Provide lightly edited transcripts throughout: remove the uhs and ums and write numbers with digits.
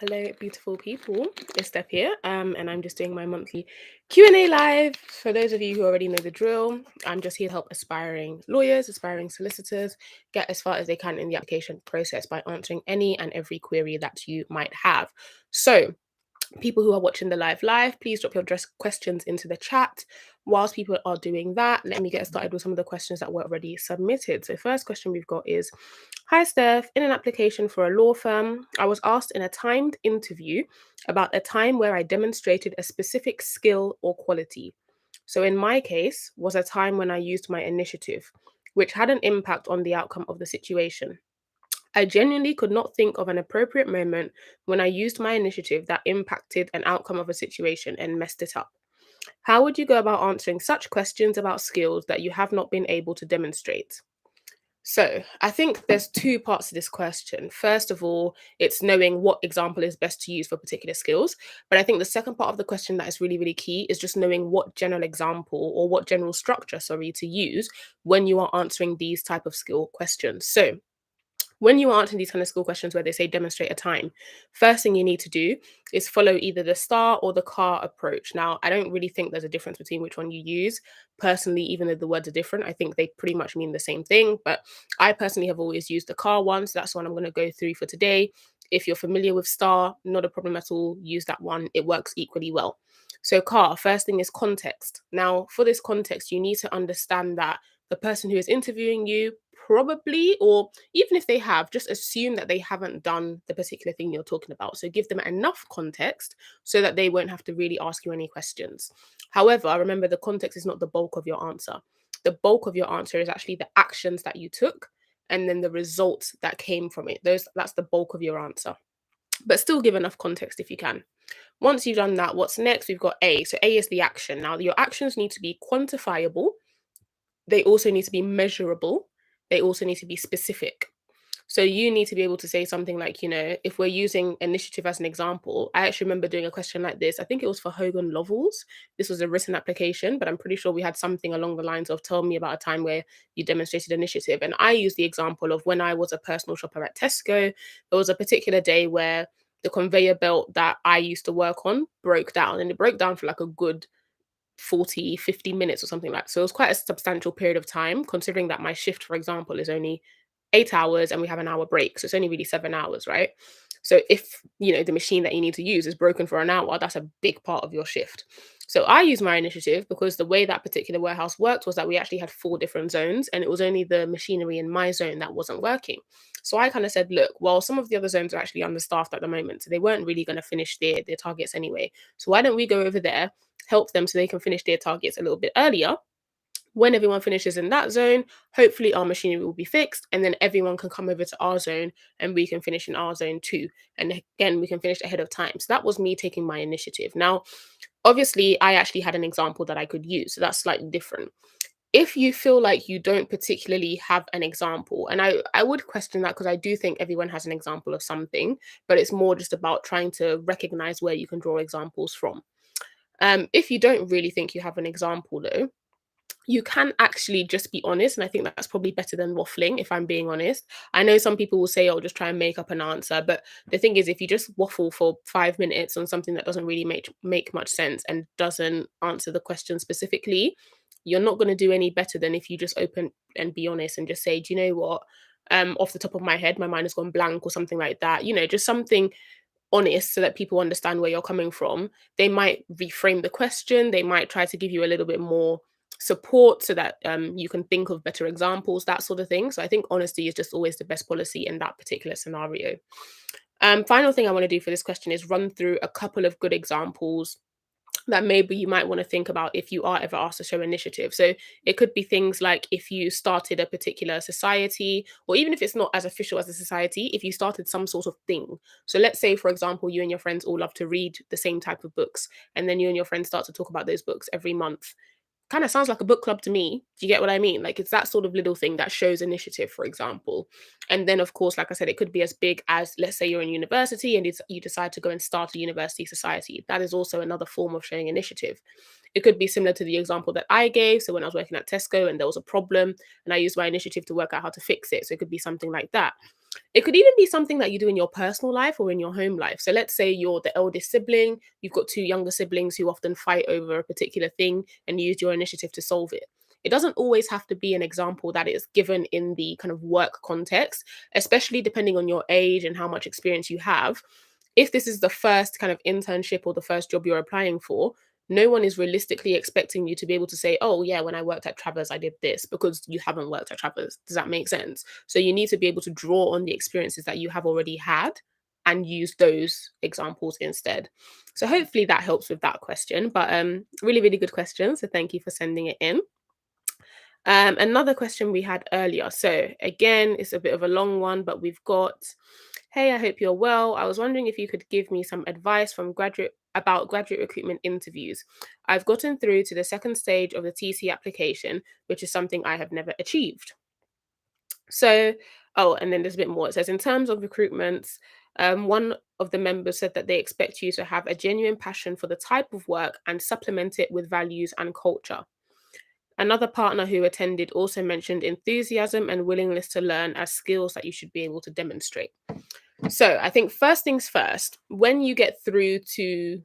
Hello, beautiful people. It's Steph here, and I'm just doing my monthly Q&A live. For those of you who already know the drill, I'm just here to help aspiring lawyers, aspiring solicitors get as far as they can in the application process by answering any and every query that you might have. So, people who are watching the live, please drop your address questions into the chat. Whilst people are doing that, let me get started with some of the questions that were already submitted. So first question we've got is, hi Steph, in an application for a law firm, I was asked in a timed interview about a time where I demonstrated a specific skill or quality. So in my case was a time when I used my initiative, which had an impact on the outcome of the situation. I genuinely could not think of an appropriate moment when I used my initiative that impacted an outcome of a situation and messed it up. How would you go about answering such questions about skills that you have not been able to demonstrate? So, I think there's two parts to this question. First of all, it's knowing what example is best to use for particular skills. But I think the second part of the question that is really, really key is just knowing what general example or what general structure, sorry, to use when you are answering these type of skill questions. So, when you are answering these kind of school questions where they say demonstrate a time, first thing you need to do is follow either the star or the car approach. Now, I don't really think there's a difference between which one you use. Personally, even though the words are different, I think they pretty much mean the same thing. But I personally have always used the car one. So that's one I'm going to go through for today. If you're familiar with star, not a problem at all. Use that one. It works equally well. So, car, first thing is context. Now, for this context, you need to understand that the person who is interviewing you probably, or even if they have, just assume that they haven't done the particular thing you're talking about. So give them enough context so that they won't have to really ask you any questions. However, remember the context is not the bulk of your answer. The bulk of your answer is actually the actions that you took and then the results that came from it. That's the bulk of your answer. But still give enough context if you can. Once you've done that, what's next? We've got A. So A is the action. Now your actions need to be quantifiable. They also need to be measurable. They also need to be specific. So you need to be able to say something like, if we're using initiative as an example, I actually remember doing a question like this. I think it was for Hogan Lovells. This was a written application, but I'm pretty sure we had something along the lines of tell me about a time where you demonstrated initiative. And I used the example of when I was a personal shopper at Tesco, there was a particular day where the conveyor belt that I used to work on broke down, and it broke down for like a good 40, 50 minutes or something like. So it was quite a substantial period of time, considering that my shift, for example, is only 8 hours and we have an hour break. So it's only really 7 hours, right? So if the machine that you need to use is broken for an hour, that's a big part of your shift. So I used my initiative because the way that particular warehouse worked was that we actually had 4 different zones and it was only the machinery in my zone that wasn't working. So I kind of said, look, well, some of the other zones are actually understaffed at the moment. So they weren't really going to finish their targets anyway. So why don't we go over there, help them so they can finish their targets a little bit earlier? When everyone finishes in that zone, hopefully our machinery will be fixed, and then everyone can come over to our zone and we can finish in our zone too. And again, we can finish ahead of time. So that was me taking my initiative. Now, obviously, I actually had an example that I could use. So that's slightly different. If you feel like you don't particularly have an example, and I would question that because I do think everyone has an example of something, but it's more just about trying to recognize where you can draw examples from. If you don't really think you have an example, though, you can actually just be honest. And I think that's probably better than waffling, if I'm being honest. I know some people will say, oh, just try and make up an answer. But the thing is, if you just waffle for 5 minutes on something that doesn't really make much sense and doesn't answer the question specifically, you're not going to do any better than if you just open and be honest and just say, do you know what? Off the top of my head, my mind has gone blank or something like that. Just something honest so that people understand where you're coming from. They might reframe the question, they might try to give you a little bit more support so that you can think of better examples, that sort of thing. So I think honesty is just always the best policy in that particular scenario. Final thing I want to do for this question is run through a couple of good examples that maybe you might want to think about if you are ever asked to show initiative. So it could be things like if you started a particular society, or even if it's not as official as a society, if you started some sort of thing. So let's say, for example, you and your friends all love to read the same type of books, and then you and your friends start to talk about those books every month. Kind of sounds like a book club to me. Do you get what I mean? Like it's that sort of little thing that shows initiative, for example. And then, of course, like I said, it could be as big as, let's say you're in university and you decide to go and start a university society. That is also another form of showing initiative. It could be similar to the example that I gave. So when I was working at Tesco and there was a problem and I used my initiative to work out how to fix it. So it could be something like that. It could even be something that you do in your personal life or in your home life. So let's say you're the eldest sibling, you've got two younger siblings who often fight over a particular thing and you use your initiative to solve it. It doesn't always have to be an example that is given in the kind of work context, especially depending on your age and how much experience you have. If this is the first kind of internship or the first job you're applying for, no one is realistically expecting you to be able to say, oh, yeah, when I worked at Travers, I did this, because you haven't worked at Travers. Does that make sense? So you need to be able to draw on the experiences that you have already had and use those examples instead. So hopefully that helps with that question. But really, really good question. So thank you for sending it in. Another question we had earlier. So again, it's a bit of a long one, but we've got, hey, I hope you're well. I was wondering if you could give me some advice from graduate recruitment interviews. I've gotten through to the second stage of the TC application, which is something I have never achieved. So, oh, and then there's a bit more. It says, in terms of recruitments, one of the members said that they expect you to have a genuine passion for the type of work and supplement it with values and culture. Another partner who attended also mentioned enthusiasm and willingness to learn as skills that you should be able to demonstrate. So I think first things first, when you get through to,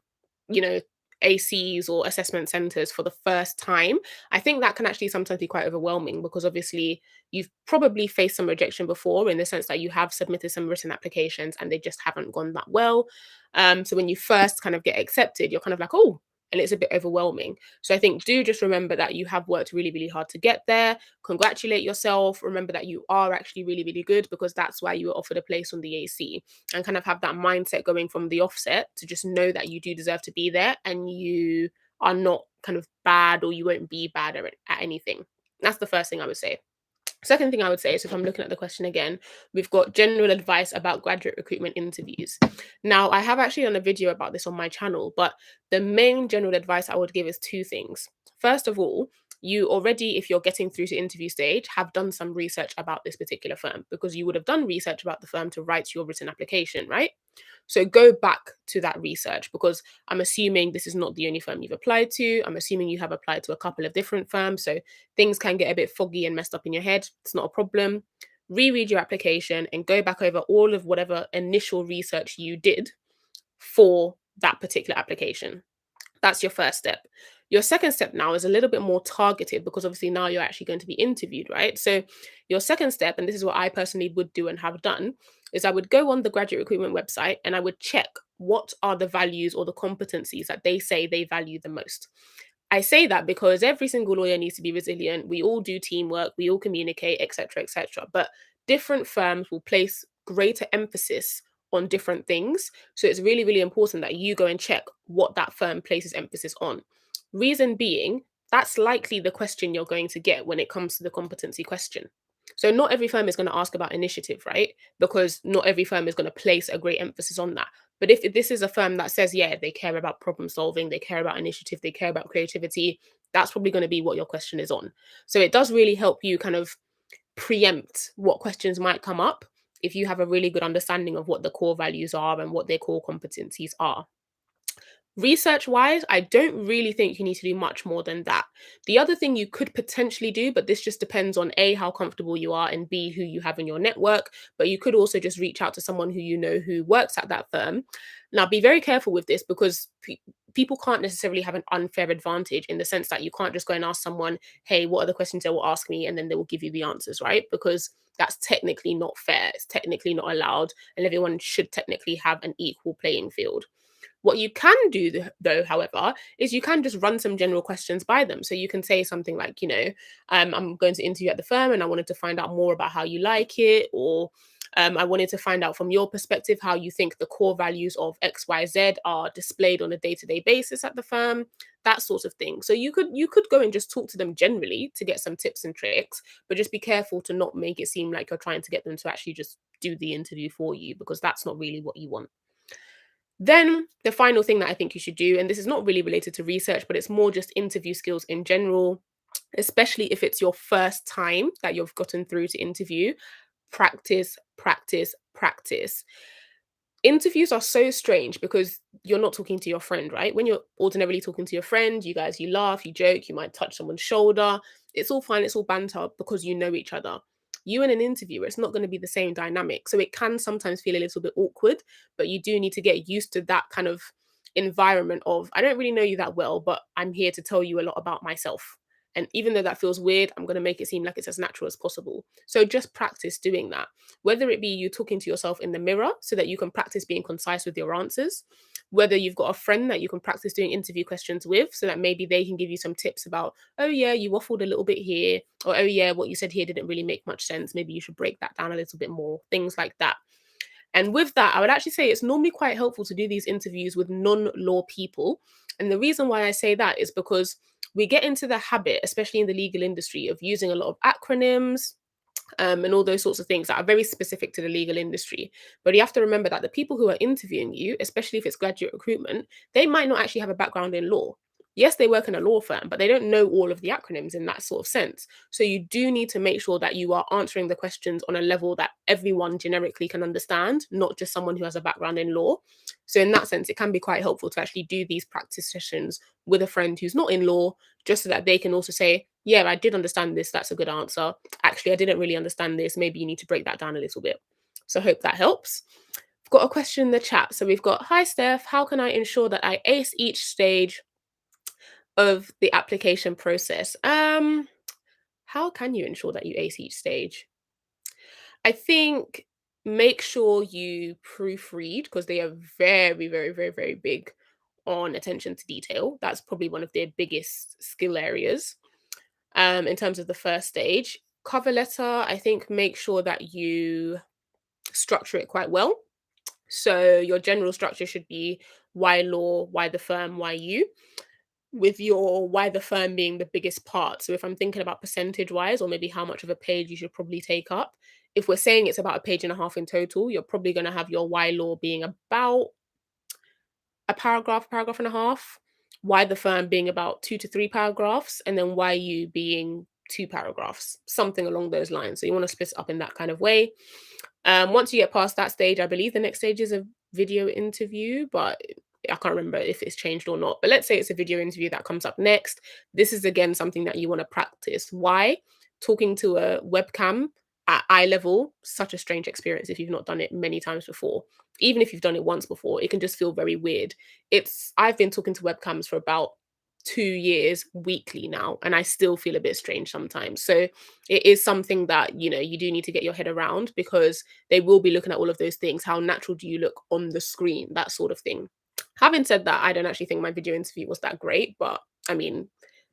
you know, ACs or assessment centers for the first time, I think that can actually sometimes be quite overwhelming because obviously you've probably faced some rejection before in the sense that you have submitted some written applications and they just haven't gone that well. So when you first kind of get accepted, you're kind of like, oh, and it's a bit overwhelming. So I think do just remember that you have worked really, really hard to get there. Congratulate yourself. Remember that you are actually really, really good because that's why you were offered a place on the AC, and kind of have that mindset going from the offset to just know that you do deserve to be there and you are not kind of bad or you won't be bad at anything. That's the first thing I would say. Second thing I would say is, if I'm looking at the question again, we've got general advice about graduate recruitment interviews. Now, I have actually done a video about this on my channel, but the main general advice I would give is two things. First of all, you already, if you're getting through to interview stage, have done some research about this particular firm because you would have done research about the firm to write your written application, right? So go back to that research because I'm assuming this is not the only firm you've applied to. I'm assuming you have applied to a couple of different firms. So things can get a bit foggy and messed up in your head. It's not a problem. Reread your application and go back over all of whatever initial research you did for that particular application. That's your first step. Your second step now is a little bit more targeted because obviously now you're actually going to be interviewed, right? So your second step, and this is what I personally would do and have done, is I would go on the graduate recruitment website and I would check what are the values or the competencies that they say they value the most. I say that because every single lawyer needs to be resilient. We all do teamwork, we all communicate, etc., etc. But different firms will place greater emphasis on different things. So it's really, really important that you go and check what that firm places emphasis on. Reason being, that's likely the question you're going to get when it comes to the competency question. So not every firm is going to ask about initiative, right? Because not every firm is going to place a great emphasis on that. But if this is a firm that says, yeah, they care about problem solving, they care about initiative, they care about creativity, that's probably going to be what your question is on. So it does really help you kind of preempt what questions might come up if you have a really good understanding of what the core values are and what their core competencies are. Research wise, I don't really think you need to do much more than that. The other thing you could potentially do, but this just depends on A, how comfortable you are, and B, who you have in your network. But you could also just reach out to someone who you know who works at that firm. Now, be very careful with this because people can't necessarily have an unfair advantage in the sense that you can't just go and ask someone, hey, what are the questions they will ask me? And then they will give you the answers, right? Because that's technically not fair. It's technically not allowed. And everyone should technically have an equal playing field. What you can do, though, however, is you can just run some general questions by them. So you can say something like, I'm going to interview at the firm and I wanted to find out more about how you like it, or I wanted to find out from your perspective how you think the core values of XYZ are displayed on a day-to-day basis at the firm, that sort of thing. So you could go and just talk to them generally to get some tips and tricks, but just be careful to not make it seem like you're trying to get them to actually just do the interview for you, because that's not really what you want. Then the final thing that I think you should do, and this is not really related to research, but it's more just interview skills in general, especially if it's your first time that you've gotten through to interview, practice, practice, practice. Interviews are so strange because you're not talking to your friend, right? When you're ordinarily talking to your friend, you laugh, you joke, you might touch someone's shoulder. It's all fine, it's all banter because you know each other. You and an interviewer, it's not going to be the same dynamic. So it can sometimes feel a little bit awkward, but you do need to get used to that kind of environment of, I don't really know you that well, but I'm here to tell you a lot about myself. And even though that feels weird, I'm going to make it seem like it's as natural as possible. So just practice doing that, whether it be you talking to yourself in the mirror so that you can practice being concise with your answers, whether you've got a friend that you can practice doing interview questions with so that maybe they can give you some tips about, oh, yeah, you waffled a little bit here, or oh, yeah, what you said here didn't really make much sense. Maybe you should break that down a little bit more, things like that. And with that, I would actually say it's normally quite helpful to do these interviews with non law people. And the reason why I say that is because we get into the habit, especially in the legal industry, of using a lot of acronyms, and all those sorts of things that are very specific to the legal industry. But you have to remember that the people who are interviewing you, especially if it's graduate recruitment, they might not actually have a background in law. Yes, they work in a law firm, but they don't know all of the acronyms in that sort of sense. So you do need to make sure that you are answering the questions on a level that everyone generically can understand, not just someone who has a background in law. So in that sense, it can be quite helpful to actually do these practice sessions with a friend who's not in law, just so that they can also say, yeah, I did understand this. That's a good answer. Actually, I didn't really understand this. Maybe you need to break that down a little bit. So I hope that helps. I've got a question in the chat. So we've got, hi, Steph, how can I ensure that I ace each stage of the application process? How can you ensure that you ace each stage? I think make sure you proofread because they are very, very, very, very big on attention to detail. That's probably one of their biggest skill areas. In terms of the first stage, cover letter, I think make sure that you structure it quite well. So your general structure should be why law, why the firm, why you, with your why the firm being the biggest part. So if I'm thinking about percentage wise, or maybe how much of a page you should probably take up, if we're saying it's about a page and a half in total, you're probably going to have your why law being about a paragraph, paragraph and a half, why the firm being about 2 to 3 paragraphs, and then why you being 2 paragraphs, something along those lines. So you want to split it up in that kind of way. Once you get past that stage, I believe the next stage is a video interview, but I can't remember if it's changed or not. But let's say it's a video interview that comes up next. This is again something that you want to practice. Why? Talking to a webcam at eye level, such a strange experience if you've not done it many times before. Even if you've done it once before, it can just feel very weird. I've been talking to webcams for about 2 years weekly now, and I still feel a bit strange sometimes. So it is something that, you do need to get your head around because they will be looking at all of those things. How natural do you look on the screen? That sort of thing. Having said that, I don't actually think my video interview was that great, but I mean,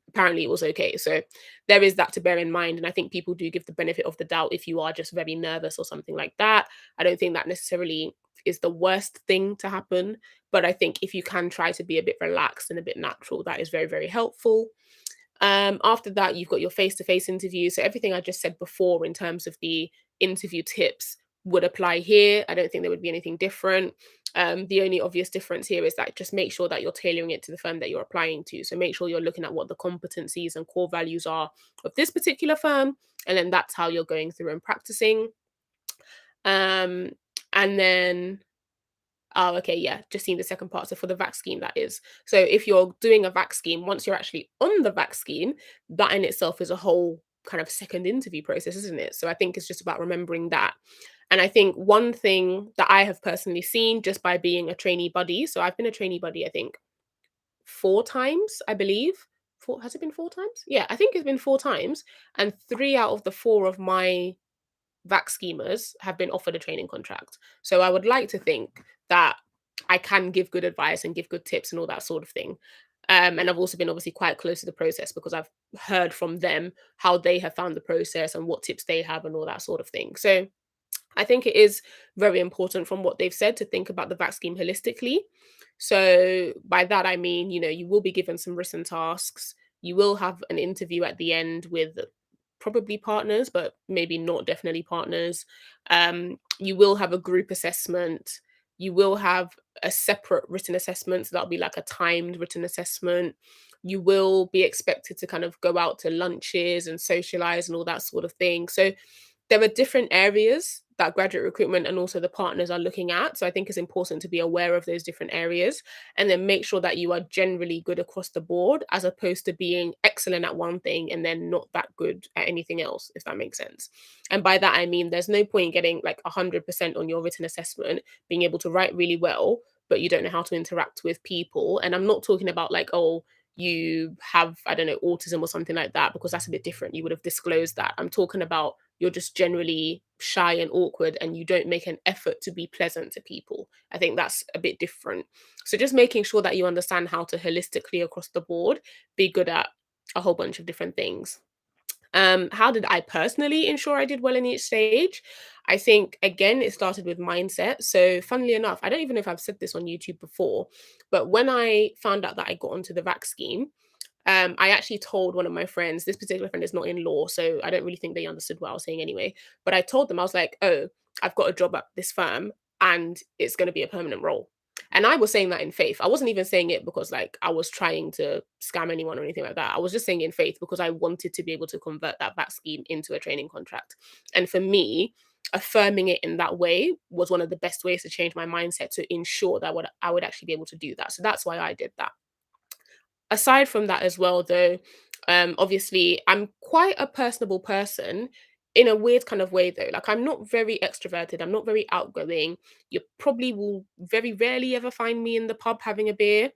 apparently it was okay. So there is that to bear in mind. And I think people do give the benefit of the doubt if you are just very nervous or something like that. I don't think that necessarily is the worst thing to happen. But I think if you can try to be a bit relaxed and a bit natural, that is very, very helpful. After that, you've got your face to face interview. So everything I just said before in terms of the interview tips would apply here. I don't think there would be anything different. The only obvious difference here is that just make sure that you're tailoring it to the firm that you're applying to. So make sure you're looking at what the competencies and core values are of this particular firm. And then that's how you're going through and practicing. Um, and then Oh, okay, yeah, just seeing the second part. So for the VAC scheme, that is. So if you're doing a VAC scheme, once you're actually on the VAC scheme, that in itself is a whole kind of second interview process, isn't it? So I think it's just about remembering that. And I think one thing that I have personally seen just by being a trainee buddy, so I've been a trainee buddy, I think 4 times, I believe. Has it been 4 times? Yeah, I think it's been 4 times. And 3 out of the 4 of my VAC schemers have been offered a training contract. So I would like to think that I can give good advice and give good tips and all that sort of thing. And I've also been obviously quite close to the process because I've heard from them how they have found the process and what tips they have and all that sort of thing. So I think it is very important from what they've said to think about the VAC scheme holistically. So by that I mean, you will be given some written tasks. You will have an interview at the end with probably partners, but maybe not definitely partners. You will have a group assessment. You will have a separate written assessment. So that'll be like a timed written assessment. You will be expected to kind of go out to lunches and socialize and all that sort of thing. So there are different areas that graduate recruitment and also the partners are looking at. So I think it's important to be aware of those different areas and then make sure that you are generally good across the board as opposed to being excellent at one thing and then not that good at anything else, if that makes sense. And by that, I mean, there's no point getting like 100% on your written assessment, being able to write really well, but you don't know how to interact with people. And I'm not talking about like, oh, you have, I don't know, autism or something like that, because that's a bit different. You would have disclosed that. I'm talking about you're just generally shy and awkward and you don't make an effort to be pleasant to people. I think that's a bit different. So just making sure that you understand how to holistically across the board be good at a whole bunch of different things. How did I personally ensure I did well in each stage? I think again it started with mindset. So funnily enough, I don't even know if I've said this on YouTube before, but when I found out that I got onto the VAC scheme, I actually told one of my friends, this particular friend is not in law, so I don't really think they understood what I was saying anyway. But I told them, I was like, oh, I've got a job at this firm and it's going to be a permanent role. And I was saying that in faith. I wasn't even saying it because like I was trying to scam anyone or anything like that. I was just saying it in faith because I wanted to be able to convert that back scheme into a training contract. And for me, affirming it in that way was one of the best ways to change my mindset to ensure that I would actually be able to do that. So that's why I did that. Aside from that as well though, obviously I'm quite a personable person in a weird kind of way though. Like I'm not very extroverted, I'm not very outgoing. You probably will very rarely ever find me in the pub having a beer.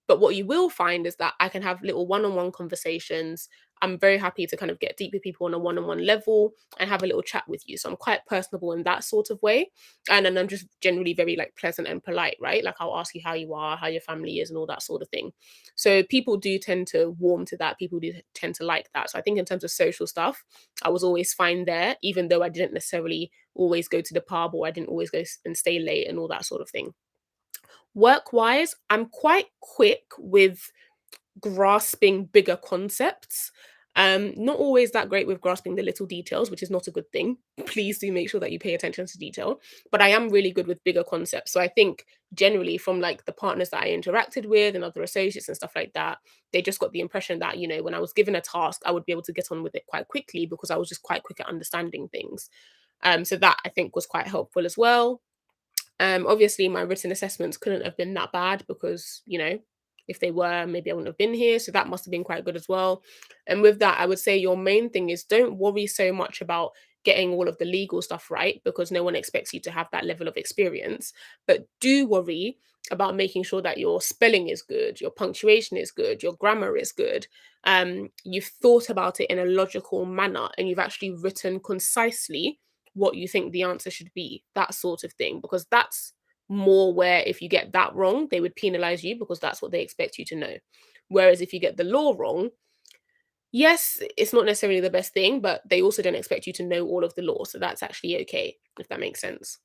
But what you will find is that I can have little one-on-one conversations. I'm very happy to kind of get deep with people on a one-on-one level and have a little chat with you. So I'm quite personable in that sort of way. And then I'm just generally very like pleasant and polite, right? Like I'll ask you how you are, how your family is, and all that sort of thing. So people do tend to warm to that. People do tend to like that. So I think in terms of social stuff, I was always fine there, even though I didn't necessarily always go to the pub or I didn't always and stay late and all that sort of thing. Work wise, I'm quite quick with grasping bigger concepts. Not always that great with grasping the little details, which is not a good thing. Please do make sure that you pay attention to detail. But I am really good with bigger concepts. So I think generally from like the partners that I interacted with and other associates and stuff like that, they just got the impression that, you know, when I was given a task, I would be able to get on with it quite quickly because I was just quite quick at understanding things. So that I think was quite helpful as well. Obviously, my written assessments couldn't have been that bad because, you know, if they were, maybe I wouldn't have been here. So that must have been quite good as well. And with that, I would say your main thing is don't worry so much about getting all of the legal stuff right because no one expects you to have that level of experience. But do worry about making sure that your spelling is good, your punctuation is good, your grammar is good. You've thought about it in a logical manner and you've actually written concisely what you think the answer should be, that sort of thing, because that's more where if you get that wrong, they would penalize you because that's what they expect you to know. Whereas if you get the law wrong, yes, it's not necessarily the best thing, but they also don't expect you to know all of the law. So that's actually okay, if that makes sense.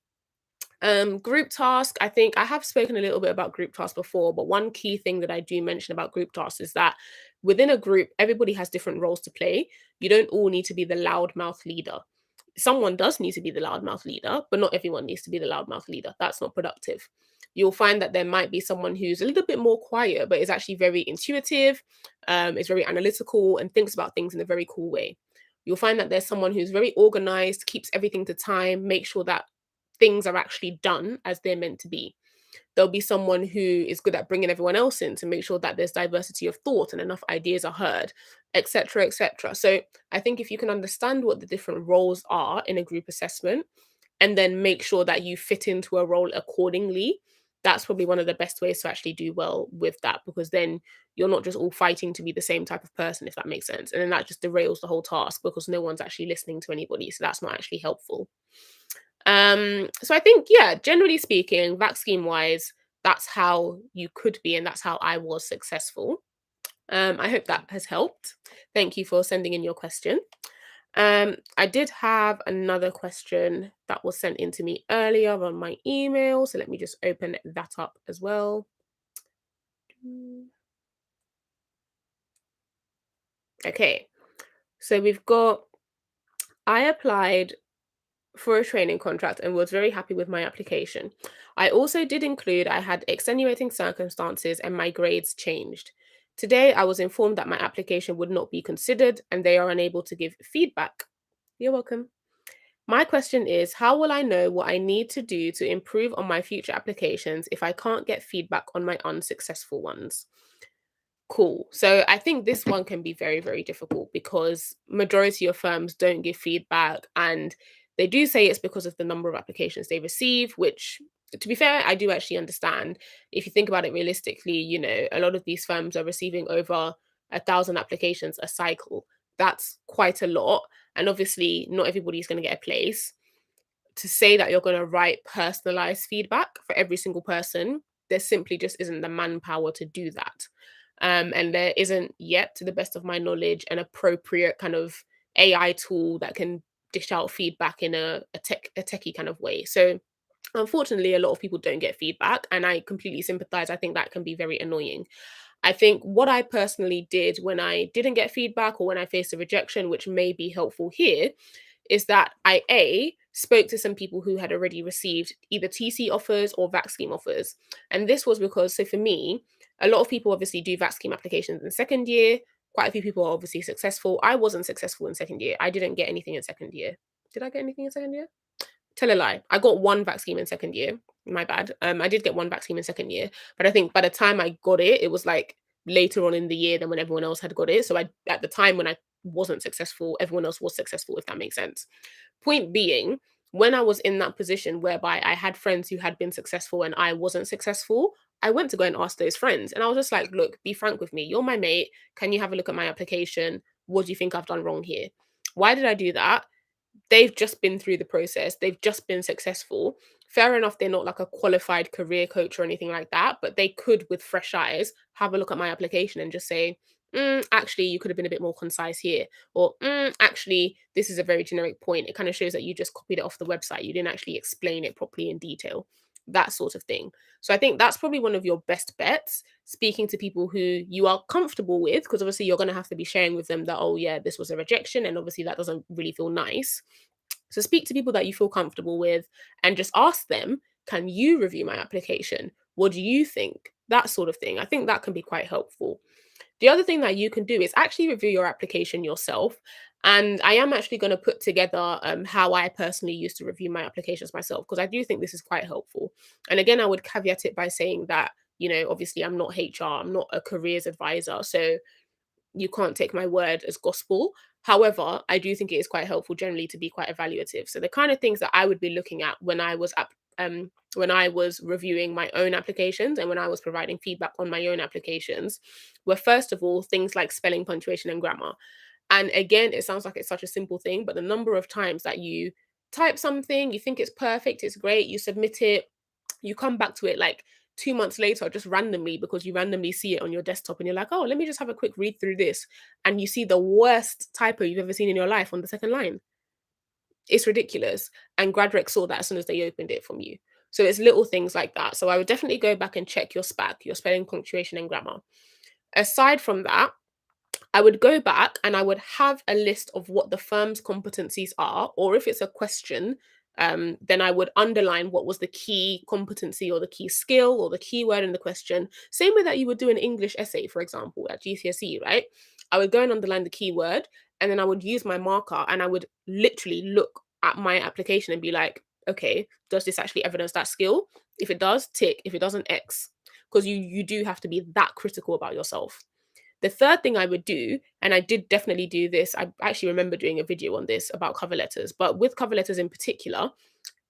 Group task, I think I have spoken a little bit about group tasks before, but one key thing that I do mention about group tasks is that within a group, everybody has different roles to play. You don't all need to be the loudmouth leader. Someone does need to be the loudmouth leader, but not everyone needs to be the loudmouth leader. That's not productive. You'll find that there might be someone who's a little bit more quiet, but is actually very intuitive, is very analytical, and thinks about things in a very cool way. You'll find that there's someone who's very organized, keeps everything to time, makes sure that things are actually done as they're meant to be. There'll be someone who is good at bringing everyone else in to make sure that there's diversity of thought and enough ideas are heard, etc., etc. So I think if you can understand what the different roles are in a group assessment and then make sure that you fit into a role accordingly, that's probably one of the best ways to actually do well with that because then you're not just all fighting to be the same type of person, if that makes sense. And then that just derails the whole task because no one's actually listening to anybody. So that's not actually helpful. So I think, yeah, generally speaking, vac scheme wise, that's how you could be, and that's how I was successful. I hope that has helped. Thank you for sending in your question. I did have another question that was sent in to me earlier on my email, so let me just open that up as well. Okay, so we've got I applied for a training contract and was very happy with my application. I also did include I had extenuating circumstances and my grades changed. Today, I was informed that my application would not be considered and they are unable to give feedback. You're welcome. My question is, how will I know what I need to do to improve on my future applications if I can't get feedback on my unsuccessful ones? Cool. So I think this one can be very, very difficult because majority of firms don't give feedback, and they do say it's because of the number of applications they receive, which, to be fair, I do actually understand. If you think about it realistically, a lot of these firms are receiving over 1,000 applications a cycle. That's quite a lot. And obviously not everybody's going to get a place. To say that you're going to write personalized feedback for every single person, there simply just isn't the manpower to do that. And there isn't yet, to the best of my knowledge, an appropriate kind of AI tool that can dish out feedback in a techie kind of way. So unfortunately, a lot of people don't get feedback, and I completely sympathize. I think that can be very annoying. I think what I personally did when I didn't get feedback or when I faced a rejection, which may be helpful here, is that I spoke to some people who had already received either TC offers or VAC scheme offers. And this was because, so for me, a lot of people obviously do VAC scheme applications in second year. Quite a few people are obviously successful. I wasn't successful in second year. I didn't get anything in second year. Did I get anything in second year? Tell a lie. I got one VAC scheme in second year. My bad. I did get one VAC scheme in second year, but I think by the time I got it, it was like later on in the year than when everyone else had got it. So I, at the time when I wasn't successful, everyone else was successful, if that makes sense. Point being, when I was in that position whereby I had friends who had been successful and I wasn't successful, I went to go and ask those friends. And I was just like, look, be frank with me. You're my mate. Can you have a look at my application? What do you think I've done wrong here? Why did I do that? They've just been through the process. They've just been successful. Fair enough, they're not like a qualified career coach or anything like that, but they could, with fresh eyes, have a look at my application and just say, actually, you could have been a bit more concise here. Or, actually, this is a very generic point. It kind of shows that you just copied it off the website. You didn't actually explain it properly in detail, that sort of thing. So I think that's probably one of your best bets, speaking to people who you are comfortable with, because obviously you're going to have to be sharing with them that, oh, yeah, this was a rejection. And obviously that doesn't really feel nice. So speak to people that you feel comfortable with and just ask them, can you review my application? What do you think? That sort of thing. I think that can be quite helpful. The other thing that you can do is actually review your application yourself. And I am actually going to put together how I personally used to review my applications myself, because I do think this is quite helpful. And again, I would caveat it by saying that, obviously I'm not HR, I'm not a careers advisor. So you can't take my word as gospel. However, I do think it is quite helpful generally to be quite evaluative. So the kind of things that I would be looking at when I was reviewing my own applications and when I was providing feedback on my own applications were, first of all, things like spelling, punctuation, and grammar. And again, it sounds like it's such a simple thing, but the number of times that you type something, you think it's perfect, it's great, you submit it, you come back to it like 2 months later, just randomly, because you randomly see it on your desktop and you're like, oh, let me just have a quick read through this. And you see the worst typo you've ever seen in your life on the second line. It's ridiculous. And GradRec saw that as soon as they opened it from you. So it's little things like that. So I would definitely go back and check your SPAC, your spelling, punctuation, and grammar. Aside from that, I would go back and I would have a list of what the firm's competencies are, or if it's a question, then I would underline what was the key competency or the key skill or the key word in the question. Same way that you would do an English essay, for example, at GCSE, right? I would go and underline the key word, and then I would use my marker and I would literally look at my application and be like, okay, does this actually evidence that skill? If it does, tick. If it doesn't, X. Because you do have to be that critical about yourself. The third thing I would do, and I did definitely do this, I actually remember doing a video on this about cover letters, but with cover letters in particular,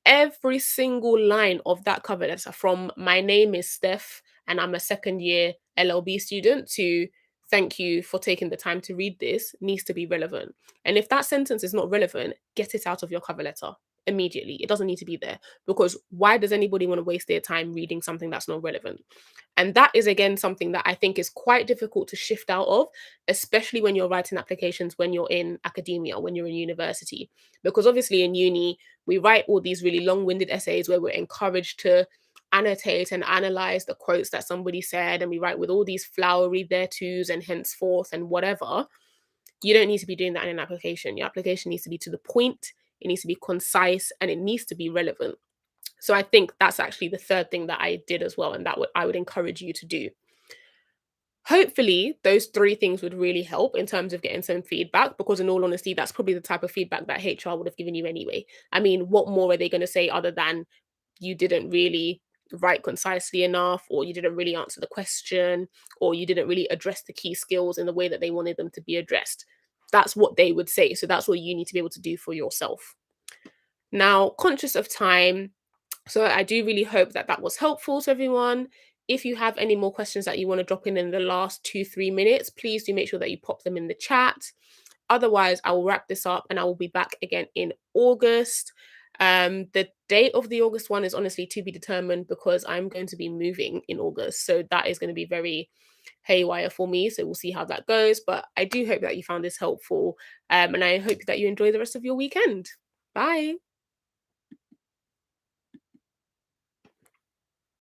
every single line of that cover letter, from my name is Steph and I'm a second year LLB student, to thank you for taking the time to read this, needs to be relevant. And if that sentence is not relevant, get it out of your cover letter immediately. It doesn't need to be there, because why does anybody want to waste their time reading something that's not relevant? And that is, again, something that I think is quite difficult to shift out of, especially when you're writing applications, when you're in academia, when you're in university. Because obviously in uni, we write all these really long-winded essays where we're encouraged to annotate and analyze the quotes that somebody said, and we write with all these flowery theretos and henceforth and whatever. You don't need to be doing that in an application. Your application needs to be to the point, it needs to be concise, and it needs to be relevant. So I think that's actually the third thing that I did as well, and that I would encourage you to do. Hopefully, those 3 things would really help in terms of getting some feedback, because in all honesty, that's probably the type of feedback that HR would have given you anyway. I mean, what more are they gonna say other than you didn't really write concisely enough, or you didn't really answer the question, or you didn't really address the key skills in the way that they wanted them to be addressed? That's what they would say, so that's what you need to be able to do for yourself. Now, conscious of time, so I do really hope that that was helpful to everyone. If you have any more questions that you want to drop in the last 2, 3 minutes, please do make sure that you pop them in the chat. Otherwise, I will wrap this up and I will be back again in August. The date of the August one is honestly to be determined, because I'm going to be moving in August. So that is going to be very haywire for me. So we'll see how that goes. But I do hope that you found this helpful. And I hope that you enjoy the rest of your weekend. Bye.